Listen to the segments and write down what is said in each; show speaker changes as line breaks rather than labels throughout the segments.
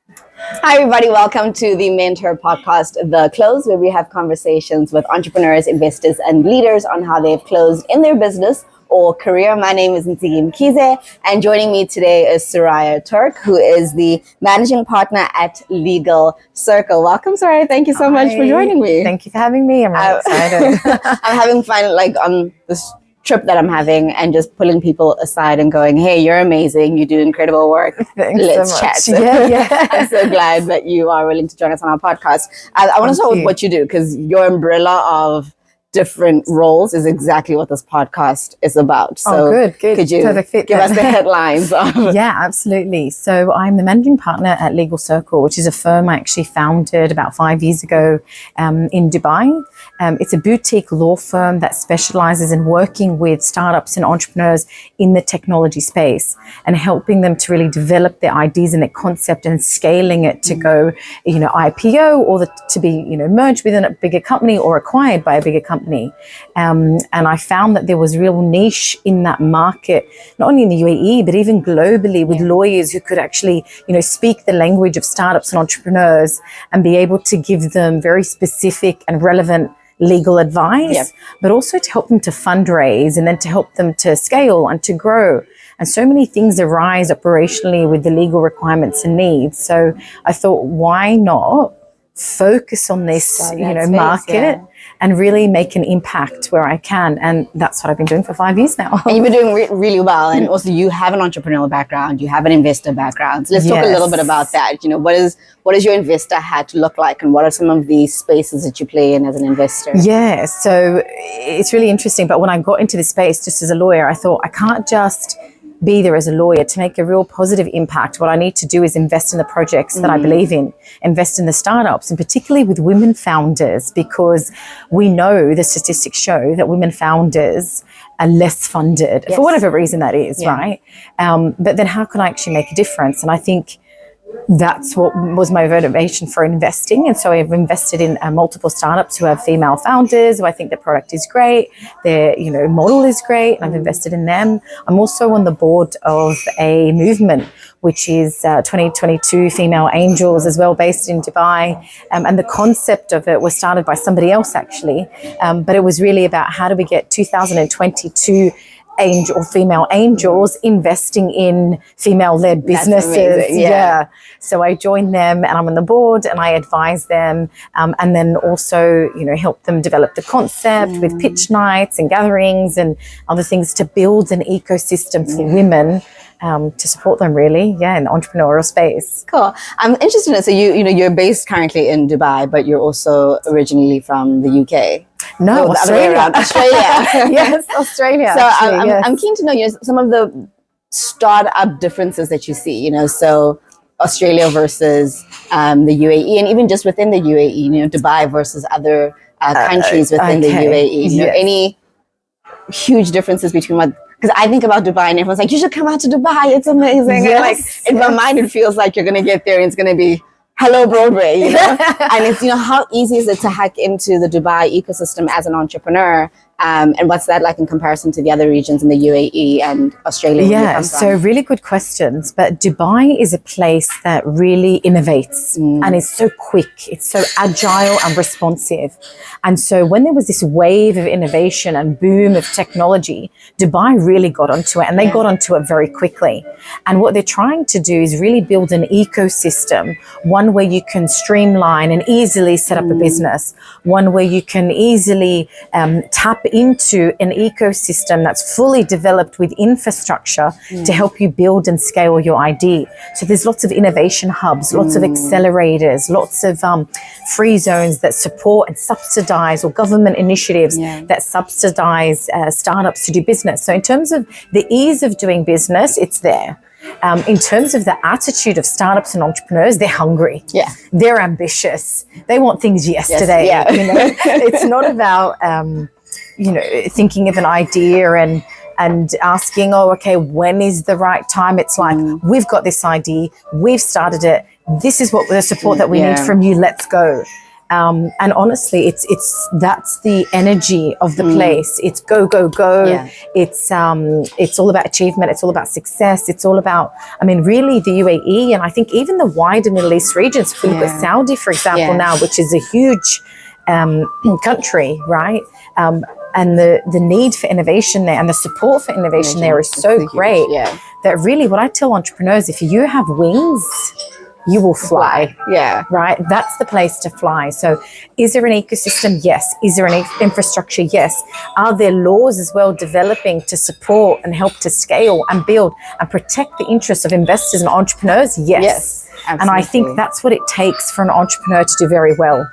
Hi, everybody. Welcome to the Mentor Podcast, The Close, where we have conversations with entrepreneurs, investors, and leaders on how they've closed in their business or career. My name is Ntsigi Mkhize, and joining me today is Soraya Turk, who is the managing partner at Legal Circle. Welcome, Soraya. Thank you so much for joining me.
Thank you for having me. I'm really excited.
I'm having fun, on this trip that I'm having, and just pulling people aside and going, hey, you're amazing, you do incredible work.
Thanks
Let's
so much.
chat.
Yeah.
I'm so glad that you are willing to join us on our podcast. I want to start with what you do, because your umbrella of different roles is exactly what this podcast is about. So
good.
Could you give us the headlines?
Yeah, absolutely. So I'm the managing partner at Legal Circle, which is a firm I actually founded about 5 years ago in Dubai. It's a boutique law firm that specializes in working with startups and entrepreneurs in the technology space and helping them to really develop their ideas and their concept and scaling it to go, IPO or to be, merged within a bigger company or acquired by a bigger company. And I found that there was real niche in that market, not only in the UAE, but even globally, with lawyers who could actually, speak the language of startups and entrepreneurs and be able to give them very specific and relevant legal advice, but also to help them to fundraise and then to help them to scale and to grow. And so many things arise operationally with the legal requirements and needs. So I thought, why not focus on this, market and really make an impact where I can. And that's what I've been doing for 5 years now.
And you've been doing really well. And also you have an entrepreneurial background, you have an investor background. So let's talk a little bit about that. What does your investor hat look like, and what are some of the spaces that you play in as an investor?
Yeah, so it's really interesting. But when I got into this space just as a lawyer, I thought I can't just be there as a lawyer to make a real positive impact. What I need to do is invest in the projects that I believe in, invest in the startups, and particularly with women founders, because we know the statistics show that women founders are less funded for whatever reason that is, right? But then how can I actually make a difference? And I think that's what was my motivation for investing. And so I've invested in multiple startups who have female founders, who I think the product is great, their model is great, and I've invested in them. I'm also on the board of a movement which is 2022 Female Angels as well, based in Dubai. And the concept of it was started by somebody else actually, but it was really about how do we get 2022 female angels investing in female-led businesses. Yeah. So I joined them and I'm on the board and I advise them, and then also, help them develop the concept with pitch nights and gatherings and other things to build an ecosystem for women to support them really, in the entrepreneurial space.
Cool. I'm interested in it. So you're based currently in Dubai, but you're also originally from the UK.
No, Australia.
Yes,
Australia.
So I'm keen to know, some of the startup differences that you see, so Australia versus the UAE, and even just within the UAE, Dubai versus other countries within the UAE. Any huge differences between because I think about Dubai and everyone's like, you should come out to Dubai, it's amazing.
Yes,
and in my mind, it feels like you're going to get there and it's going to be hello Broadway, and it's, how easy is it to hack into the Dubai ecosystem as an entrepreneur? And what's that like in comparison to the other regions in the UAE and Australia?
Yeah, so really good questions. But Dubai is a place that really innovates and is so quick. It's so agile and responsive. And so when there was this wave of innovation and boom of technology, Dubai really got onto it, and they got onto it very quickly. And what they're trying to do is really build an ecosystem, one where you can streamline and easily set up a business, one where you can easily tap into an ecosystem that's fully developed with infrastructure to help you build and scale your idea. So there's lots of innovation hubs, lots of accelerators, lots of free zones that support and subsidize, or government initiatives that subsidize startups to do business. So in terms of the ease of doing business, it's there. In terms of the attitude of startups and entrepreneurs, they're hungry. Yeah. They're ambitious. They want things yesterday. Yes, It's not about thinking of an idea and asking, when is the right time? It's like, we've got this idea, we've started it, this is what the support that we need from you, let's go. And honestly, it's that's the energy of the place. It's go, go, go.
Yeah.
It's all about achievement. It's all about success. It's all about, I mean, really the UAE, and I think even the wider Middle East regions. If we look at Saudi, for example, now, which is a huge country, right? And the need for innovation there and the support for innovation there is so great that really what I tell entrepreneurs, if you have wings, you will fly.
Yeah.
Right? That's the place to fly. So is there an ecosystem? Yes. Is there an infrastructure? Yes. Are there laws as well developing to support and help to scale and build and protect the interests of investors and entrepreneurs? Yes.
Absolutely.
And I think that's what it takes for an entrepreneur to do very well.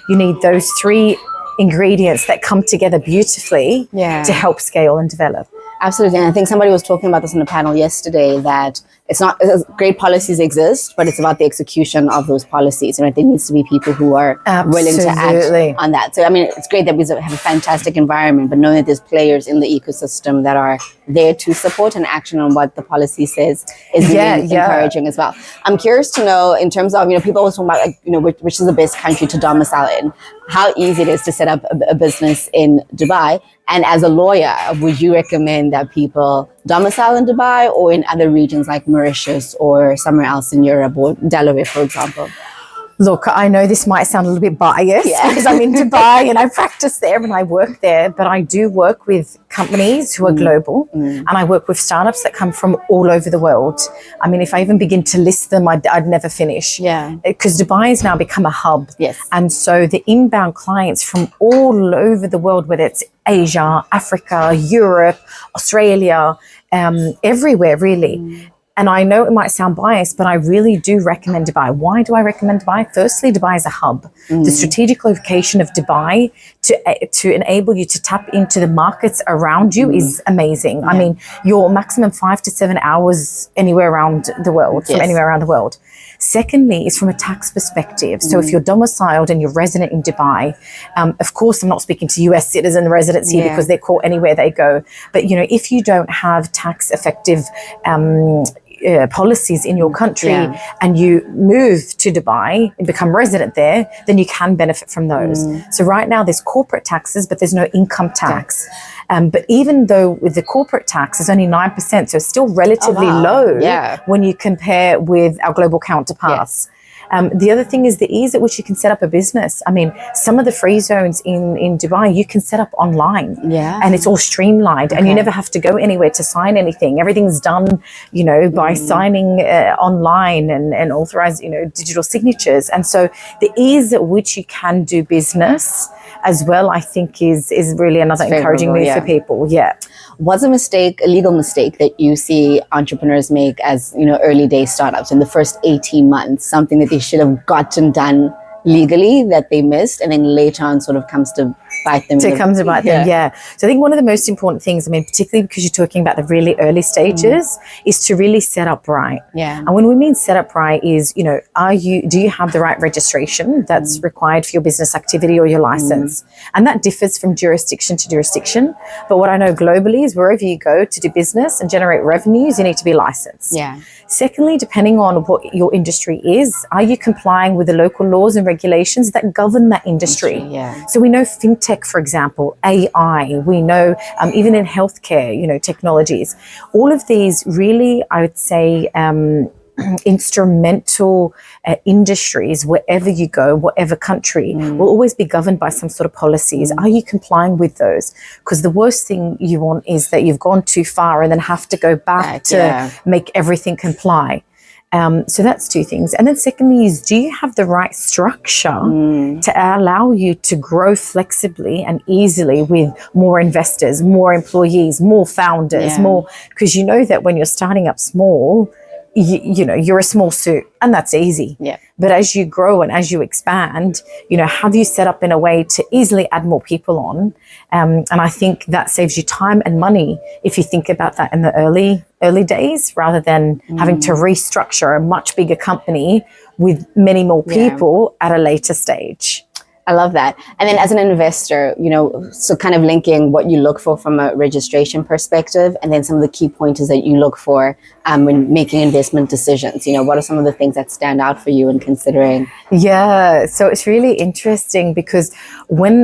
You need those three ingredients that come together beautifully to help scale and develop.
Absolutely. And I think somebody was talking about this on a panel yesterday, that it's not great policies exist, but it's about the execution of those policies. And there needs to be people who are willing to act on that. So, I mean, it's great that we have a fantastic environment, but knowing that there's players in the ecosystem that are there to support and action on what the policy says is really encouraging as well. I'm curious to know, in terms of, people always talk about, like, which is the best country to domicile in, how easy it is to set up a business in Dubai. And as a lawyer, would you recommend that people domicile in Dubai or in other regions like Mauritius or somewhere else in Europe or Delaware, for example?
Look, I know this might sound a little bit biased because I'm in Dubai and I practice there and I work there, but I do work with companies who are global and I work with startups that come from all over the world. I mean, if I even begin to list them, I'd never finish. Because Dubai has now become a hub. And so the inbound clients from all over the world, whether it's Asia, Africa, Europe, Australia, everywhere really. And I know it might sound biased, but I really do recommend Dubai. Why do I recommend Dubai? Firstly, Dubai is a hub. The strategic location of Dubai to enable you to tap into the markets around you is amazing. I mean, you're maximum 5 to 7 hours anywhere around the world, from anywhere around the world. Secondly, is from a tax perspective. So if you're domiciled and you're resident in Dubai, of course, I'm not speaking to US citizen residents here because they're caught anywhere they go. But, if you don't have tax effective policies in your country and you move to Dubai and become resident there, then you can benefit from those. So right now there's corporate taxes, but there's no income tax. But even though with the corporate tax is only 9%, so it's still relatively low when you compare with our global counterparts. The other thing is the ease at which you can set up a business. I mean, some of the free zones in Dubai, you can set up online and it's all streamlined and you never have to go anywhere to sign anything. Everything's done, by signing online and authorized, digital signatures. And so the ease at which you can do business as well, I think is really another encouraging move for people.
What's a legal mistake that you see entrepreneurs make as, early day startups in the first 18 months, something that they should have gotten done legally that they missed and then later on sort of comes to bite them?
So it comes to bite them, So I think one of the most important things, particularly because you're talking about the really early stages, is to really set up right. And when we mean set up right is, do you have the right registration that's required for your business activity or your license? And that differs from jurisdiction to jurisdiction. But what I know globally is wherever you go to do business and generate revenues, you need to be licensed. Secondly, depending on what your industry is, are you complying with the local laws and regulations that govern that industry? So we know fintech, for example, AI, we know even in healthcare, technologies, all of these really, I would say, instrumental industries, wherever you go, whatever country, will always be governed by some sort of policies. Are you complying with those? Because the worst thing you want is that you've gone too far and then have to go back to make everything comply. So that's two things. And then secondly is, do you have the right structure to allow you to grow flexibly and easily with more investors, more employees, more founders, more, because that when you're starting up small, you're a small suit and that's easy. But as you grow and as you expand, have you set up in a way to easily add more people on? And I think that saves you time and money if you think about that in the early days, rather than having to restructure a much bigger company with many more people at a later stage.
I love that. And then as an investor, so kind of linking what you look for from a registration perspective, and then some of the key pointers that you look for when making investment decisions. What are some of the things that stand out for you in considering?
Yeah, so it's really interesting because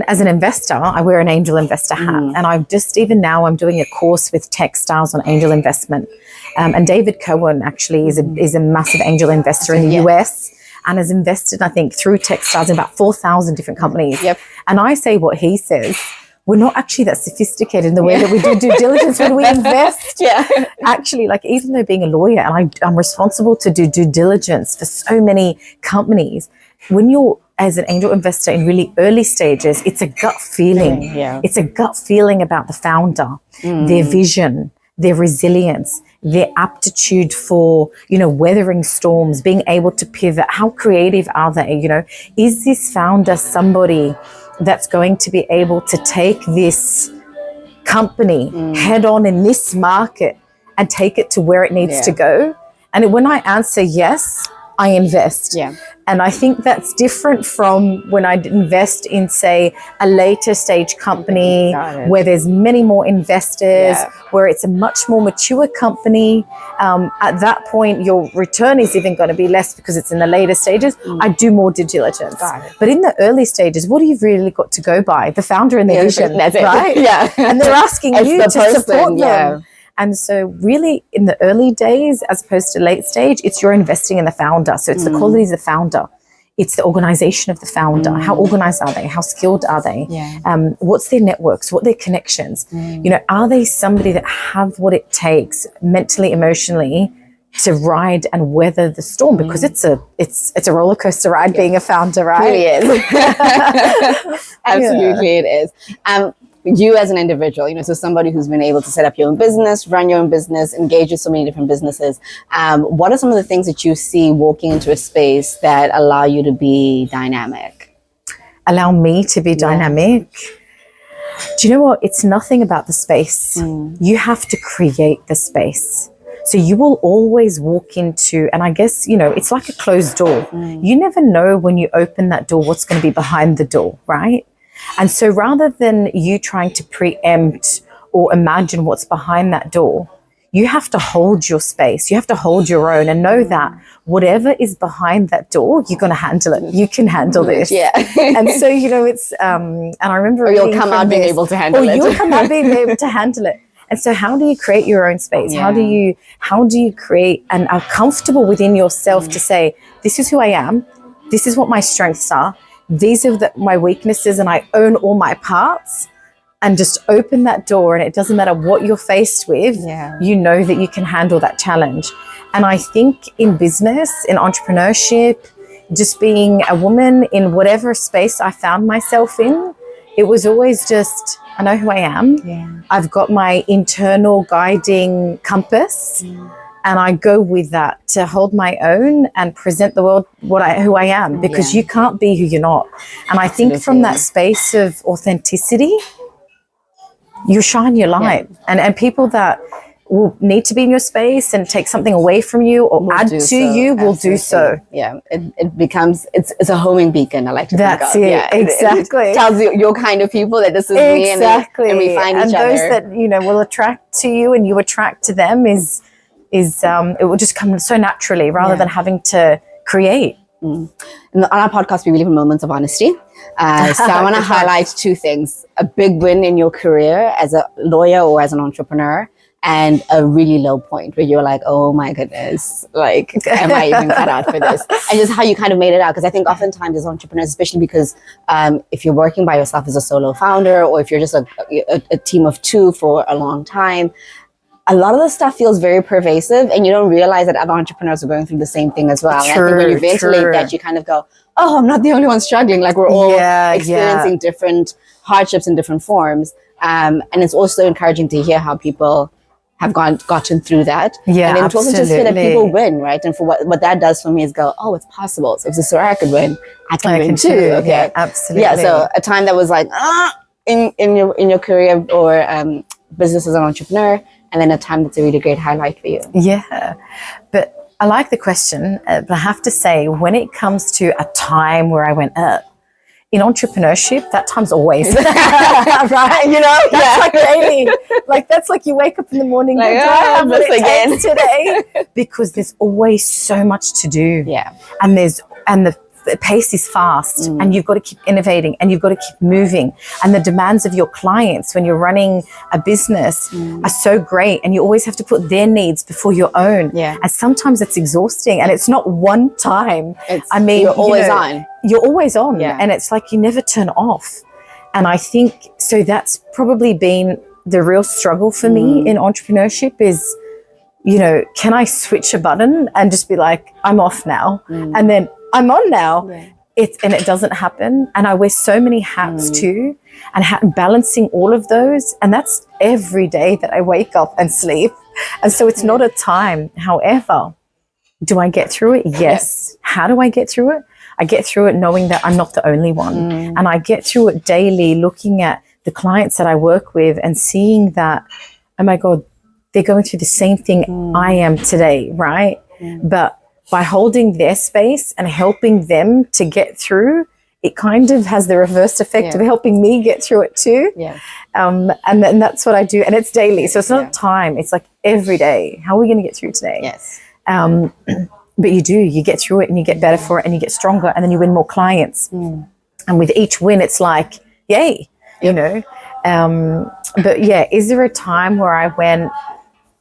as an investor, I wear an angel investor hat, and I'm doing a course with Techstyles on angel investment. And David Cohen actually is a massive angel investor in the US. And has invested, I think, through Techstyles in about 4,000 different companies.
Yep.
And I say what he says. We're not actually that sophisticated in the way that we do due diligence when we invest.
Yeah.
Actually, like even though being a lawyer and I'm responsible to do due diligence for so many companies, when you're as an angel investor in really early stages, it's a gut feeling.
Yeah.
It's a gut feeling about the founder, their vision, their resilience, their aptitude for, weathering storms, being able to pivot. How creative are they? Is this founder somebody that's going to be able to take this company head on in this market and take it to where it needs to go? And when I answer yes, I invest.
Yeah.
And I think that's different from when I invest in, say, a later stage company where there's many more investors, where it's a much more mature company. At that point, your return is even going to be less because it's in the later stages. I do more due diligence. But in the early stages, what do you really got to go by? The founder and their vision,
that's it.
right?
Yeah.
And they're asking you to support them.
Yeah.
And so really in the early days, as opposed to late stage, it's you're investing in the founder. So it's the qualities of the founder. It's the organization of the founder. How organized are they? How skilled are they?
Yeah.
What's their networks? What are their connections? Are they somebody that have what it takes mentally, emotionally to ride and weather the storm? Because it's a roller coaster ride being a founder, right?
It really is. Absolutely, it is. You as an individual, so somebody who's been able to set up your own business, run your own business, engage with so many different businesses, what are some of the things that you see walking into a space that allow you to be dynamic?
Allow me to be dynamic? Do you know what? It's nothing about the space. You have to create the space. So you will always walk into, and I guess, it's like a closed door. You never know when you open that door what's going to be behind the door, right? And so rather than you trying to preempt or imagine what's behind that door, you have to hold your space. You have to hold your own and know that whatever is behind that door, you're going to handle it. You can handle this.
Yeah.
And so, it's, and I remember...
Or you'll come out being able to handle it.
Or you'll come out being able to handle it. And so how do you create your own space? How do you create and are comfortable within yourself to say, this is who I am. This is what my strengths are. These are my weaknesses, and I own all my parts, and just open that door. And it doesn't matter what you're faced with, you know that you can handle that challenge. And I think in business, in entrepreneurship, just being a woman in whatever space I found myself in, it was always just, I know who I am. Yeah. I've got my internal guiding compass. And I go with that to hold my own and present the world who I am, because you can't be who you're not. And I think from that space of authenticity, you shine your light. And people that will need to be in your space and take something away from you or add to you will do so.
Yeah, it becomes, it's a homing beacon, I like to think of.
That's it,
yeah,
exactly.
It tells you your kind of people that this is me, and we find each other.
And those that, will attract to you and you attract to them is it will just come so naturally rather than having to create.
On our podcast, we believe in moments of honesty. So I want to highlight two things: a big win in your career as a lawyer or as an entrepreneur, and a really low point where you're like, oh my goodness, like, am I even cut out for this? And just how you kind of made it out. Because I think oftentimes as entrepreneurs, especially because if you're working by yourself as a solo founder, or if you're just a team of two for a long time, a lot of the stuff feels very pervasive, and you don't realize that other entrepreneurs are going through the same thing as well. And I think when you ventilate that, you kind of go, oh, I'm not the only one struggling. Like, we're all experiencing different hardships in different forms. And it's also encouraging to hear how people have gotten through that. Yeah, and then to also just hear that people win, right? And for what that does for me is go, oh, it's possible. So if this Soraya could win, I can win too. Okay,
yeah, absolutely.
Yeah, so a time that was like, in your career or business as an entrepreneur, and then a time that's a really great highlight for you. Yeah,
but I like the question, but I have to say, when it comes to a time where I went up, in entrepreneurship, that time's always right.
You know,
That's like daily. Like that's like you wake up in the morning,
Like,
do I have what
this
it
again
takes today? Because there's always so much to do.
Yeah.
And the pace is fast, and you've got to keep innovating, and you've got to keep moving. And the demands of your clients when you're running a business are so great, and you always have to put their needs before your own.
Yeah.
And sometimes it's exhausting, and it's not one time.
You're always on.
You're always on,
Yeah.
and it's like you never turn off. And I think so. That's probably been the real struggle for me in entrepreneurship is, can I switch a button and just be like, I'm off now, and then I'm on now.
Yeah.
It doesn't happen. And I wear so many hats too, and balancing all of those. And that's every day that I wake up and sleep. And so it's not a time. However, do I get through it? Yes. How do I get through it? I get through it knowing that I'm not the only one. And I get through it daily looking at the clients that I work with and seeing that, oh my God, they're going through the same thing I am today, right? But by holding their space and helping them to get through, it kind of has the reverse effect of helping me get through it too.
Yeah.
And then that's what I do. And it's daily. So it's not time. It's like every day. How are we going to get through today?
Yes.
But you get through it, and you get better for it, and you get stronger, and then you win more clients. And with each win, it's like, yay, But yeah, is there a time where I went,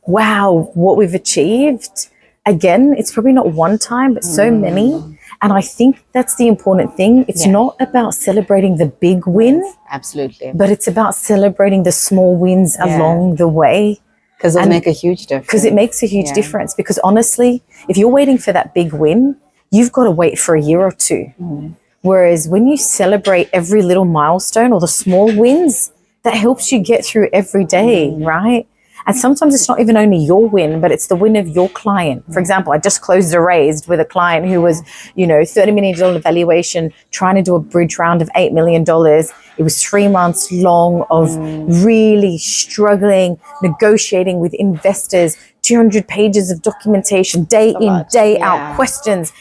wow, what we've achieved? Again, it's probably not one time, but so many. And I think that's the important thing. It's not about celebrating the big win,
Absolutely.
but it's about celebrating the small wins along the way.
Because it'll make a huge difference.
Because it makes a huge difference. Because honestly, if you're waiting for that big win, you've got to wait for a year or two. Whereas when you celebrate every little milestone or the small wins, that helps you get through every day, right? And sometimes it's not even only your win, but it's the win of your client. For example, I just closed a raise with a client who was, $30 million valuation, trying to do a bridge round of $8 million. It was 3 months long of really struggling, negotiating with investors, 200 pages of documentation, day in, day out, questions,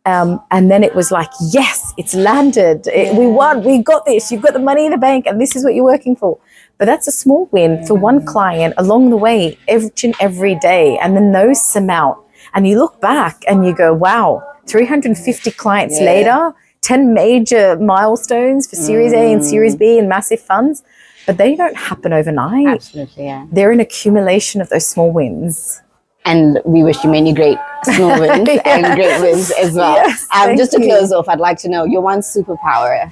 and then it was like, yes, it's landed. We won. We got this. You've got the money in the bank, and this is what you're working for. But that's a small win for one client along the way, every day. And then those sum out. And you look back and you go, wow, 350 clients later, 10 major milestones for Series A and Series B and massive funds. But they don't happen overnight.
Absolutely, yeah.
They're an accumulation of those small wins.
And we wish you many great small wins and great wins as well.
Yes,
Just to close off, I'd like to know your one superpower,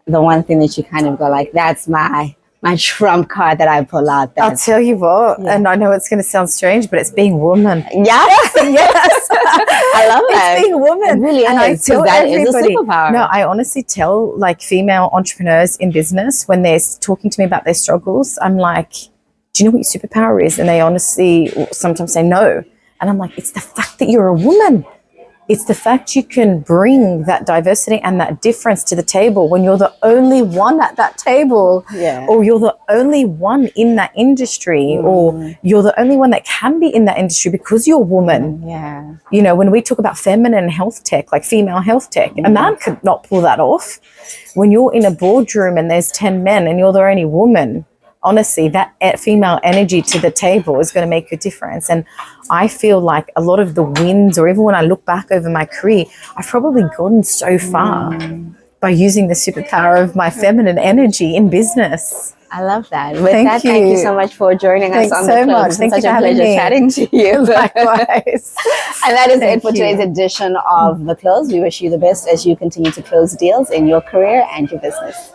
the one thing that you kind of go like, that's my trump card that I pull out.
I'll tell you what, and I know it's going to sound strange, but it's being woman.
Yes,
Yes.
I love that.
It's being woman.
It really
and
is,
I tell
that is a
everybody,
superpower.
No, I honestly tell like female entrepreneurs in business when they're talking to me about their struggles, I'm like, do you know what your superpower is? And they honestly sometimes say no. And I'm like, it's the fact that you're a woman. It's the fact you can bring that diversity and that difference to the table when you're the only one at that table, or you're the only one in that industry, or you're the only one that can be in that industry because you're a woman. When we talk about feminine health tech, like female health tech, a man could not pull that off. When you're in a boardroom and there's 10 men and you're the only woman, honestly, that female energy to the table is going to make a difference. And I feel like a lot of the wins, or even when I look back over my career, I've probably gotten so far by using the superpower of my feminine energy in in
I love that. Thank you so much for joining us on The Close.
Thank you
such
for
a pleasure
having me.
chatting to you.
Likewise.
And that is it for today's edition of The Close. We wish you the best as you continue to close deals in your career and your business.